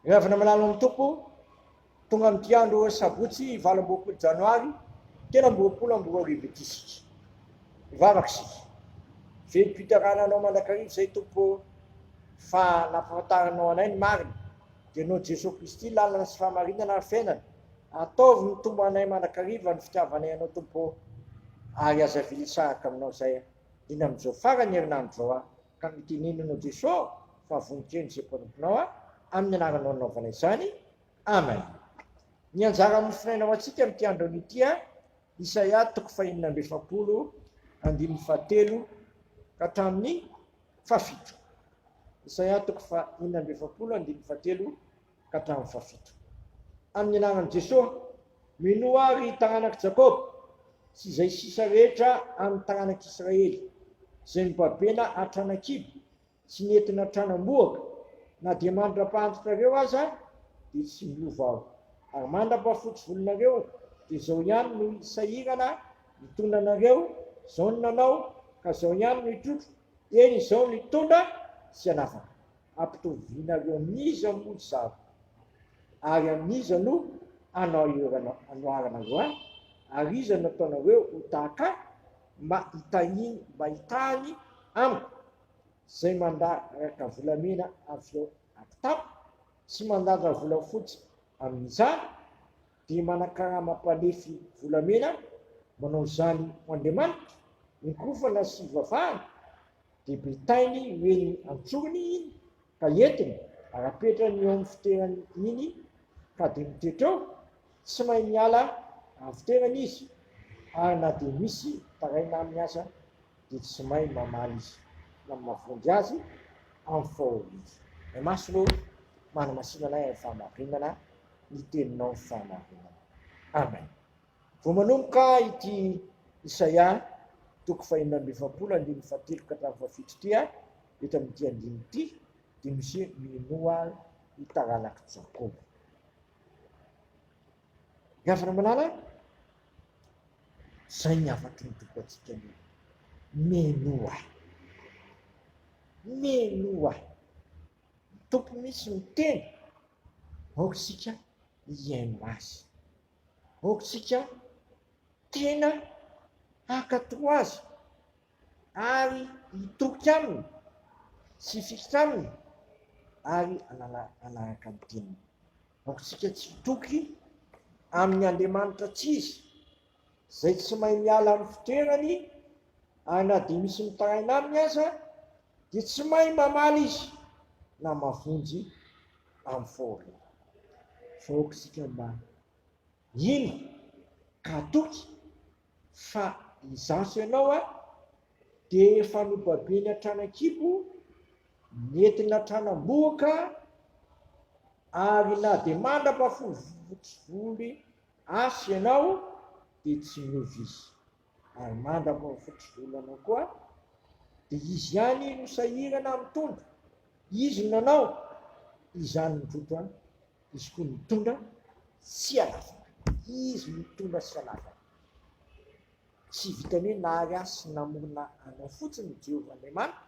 Rehefa namalala amin'ny tompo tonga amin'ity andro sabotsy 20 janoary tena 2024 ity sika ivavaka sika velim-pitarananao mandrakarivo zay tompo fa nampafantaranao anay ny marina dia nao Jesosy Kristy lalana sy fahamarinana ary fiainana ataovy ny tombo anay mandrakariva ny fitiavanay anao tompo ary aza vilisahaka aminao zay iny amin'izao farany herinandro zao ka miteneninao Jesosy fa vonikeny zay mpanomponao amin'ny anaranao naovanay izany amen. Ny anjara mofinainao atsika amin'ity andro ity Isaia 1:7 andininy 7 ka hatramin'ny 7. Isaia 1:7 andininy 7 ka hatramin'ny 7. Amin'ny anaran'i Jesosy mino ary taranak'i Jakob sy izay sisa rehetra amin'ny taranak'Israely zay mibabena hatranakibo sy nentina tranam-boaka na dia mandra-pahantonareo aza dia tsy miova aho ary mandra-pahafotsy volonareo dia zao ihany no hisahirana mitondra anareo zao ny nanao ka zao ihany no hitrotro eny zao no hitondra sy hanafaka ampitovinareo amin'izy amin'ny zavo ary amin'izy no anoaranareo ary izy nataonareo ho tahaka mba hitahany amiko zay mandaraka volamena avy eo akitapo sy mandadra volafotsy amin'izany dia manakara mampalefy volamena manao zany ho Andriamanitra mikofana sy vavahana dia betainy hoeny antsorony iny ka entiny arapetrany eo amin'ny fitoerany iny ka dia mitoetra eo tsy mahay miala amin'ny fitoerany izy ary na dia misy taraina amin'ny asa dia tsy mahay mamaly izy na mahafonjy azy amin'ny fahoriana. Ny masolo manamasinanay amin'ny fahamarinana ny teninao fahamarinana. Amen. Vao manomboka ity Isaia 1:7 andininy 7 ka hatramin'ny 7 ity eto amin'ity andininy ity dia misy minoa ny taranak'i Jakobo. Gafana manala zay ny afatry ny tompo atsika ny menoa tompo misy miteny aokisika hiaino azy aokisika tena akato azy ary hitoky aminy sy fikitra aminy ary anaraka ny teniny aokisika tsy hitoky amin'ny Andriamanitra tsy izy zay tsy mahay miala amin'ny fitoerany ary na dia misy mitaraina aminy aza dia tsy mahay mamaly izy na mavonjy amin'ny fahoriana. Aokisika mba ino ka atoky fa izaso ianao dia efa nobabeny hatranakibo nentina tranam-boaka ary na dia mandra-pahafotsy asy ianao dia tsy miova izy ary mandra-pahafotsy volonao koa dia izy ihany no sahirana mitondra izy nanao izany mitrotro izy koa mitondra sy hanafaka izy mitondra sy hanafaka tsy vitany hoe nahary azy sy namorona anao fotsiny Jehovah Andriamanitra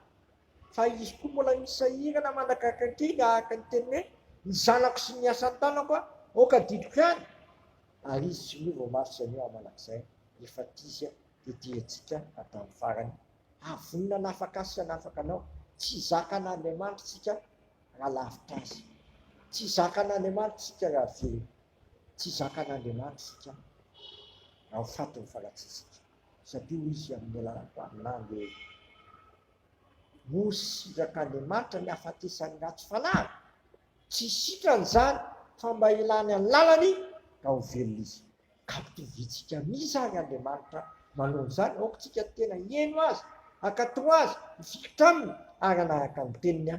fa izy koa mbola misahirana mandrakaraka ankeny araka ny teniny hoe ny zanako sy ny asan'ny tanako oka didiko ihany ary izy tsy miova maro zany eo amanak'izay efa tizy dia tiantsika hatramin'ny farany avonina hanafaka azy sy hanafaka anao tsy zakan'Andriamanitra tsika raha lavitra azy tsy zakan'Andriamanitra tsika raha very tsy zakan'Andriamanitra tsika raha ho faty ny falatsitsika satria izy amin'ny alalako amin'andro hoe mosirak'Andriamanitra ny afatesany ratsy fanahy tsy sitrany zany fa mba ilany any lalany ka ho velona izy ka mpitovitsika misa ary Andriamanitra manao izany aokitsika tena hieno azy akato azy mifikitra aminy ary anaraka ny teniny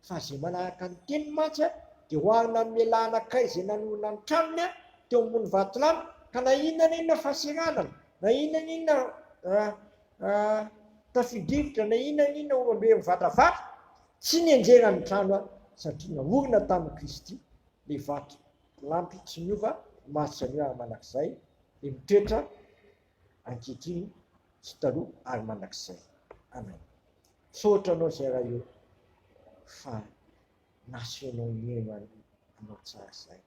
fa zay manaraka ny teniny mantsy dia hoarina amin'ny lehilahy anankiray izay nanorina ny tranony teo ambony vatolamy ka na inona fahaseranana na inona tafidrivotra na inona olombe mivatravatra tsy nianjera ny trano satria naorina tamin'i Kristy le vato lampy tsy miova masany hoe ary manak'izay dia mitoetra ankehitriny sy taloha ary manak'izay. Amen. Saotra anao zay raha io fa naso ianao mihaino taminao tsara zay.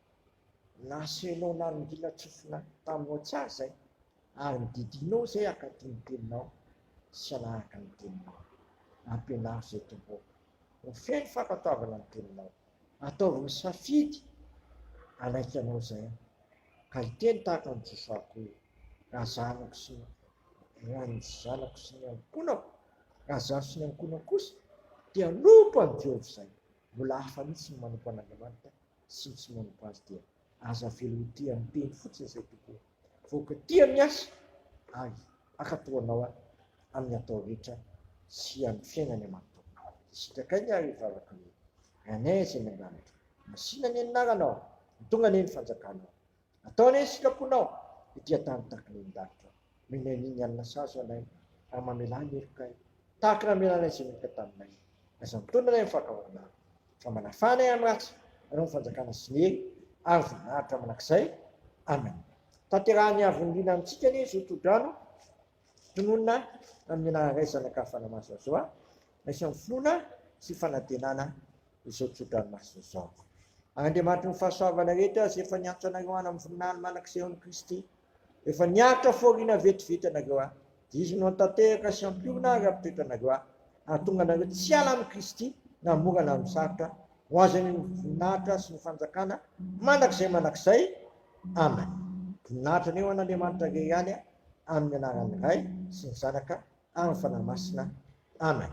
Nasenao nanongila tsofina taminao tsara zay, ary nididinao zay akaty ny teninao, sy anahaka ny teninao. Ampianaro zay tompo, ho feno fankatoavana ny teninao, ataovy safidy anaikanao zay, ka hiteny tahaka ny Jesosako hoe raha zanako sy ny zanako sy ny ankonako, raha zaho sy ny ankonako kosa dia nompo any Jehova zay. Mbola hafa mihitsy ny manompo an'Andriamanitra sy tsy manompo azy dia aza velo ho tia miteny fotsiny zay tokoa. Voaka tia miasa ary akatoanao amin'ny atao rehetra sy amin'ny fiainany amanotonao. Sitraka ny ary vavaka hoe anay zay nanganatra, masina ny anaranao, tonga ny fanjakanao, ataony ny sikaponao, ity tany tahaka ny an-danitra. Mineniny alina sazo anay, ary mamelany erikay, tahaka namelanay izay metka taminay. Aza mitondra anay mifakavarana, fa manafanay amin'ny ratsy, anao ny fanjakana sy ny hery, ary voninahitra manakizay. Amen. Tanterahany avy ny amintsika ny zotodrano, tononona amin'ny anaray zanakafana maso azoa, misy amin'ny finoana sy fanantenana izao tsodrano maso zao. Andriamanitra ny fahasoavana rehetra izay efa nianatra anareo any amin'ny voninahiny manakizay ao ny Kristy, efa niaritra foriana vetivety anareo izy no tanteraka sy ampiorina ary ampitoetra anareo ary tonga anareo tsy ala amin'ny Kristy na morana amin'ny sarotra, ho azany ny voninahitra sy ny fanjakana manakizay. Amen. Voninahitra ny eo an'Andriamanitra re ihany amin'ny anaran'ny Ray sy ny Zanaka ary ny Fanahy Masina. Amen.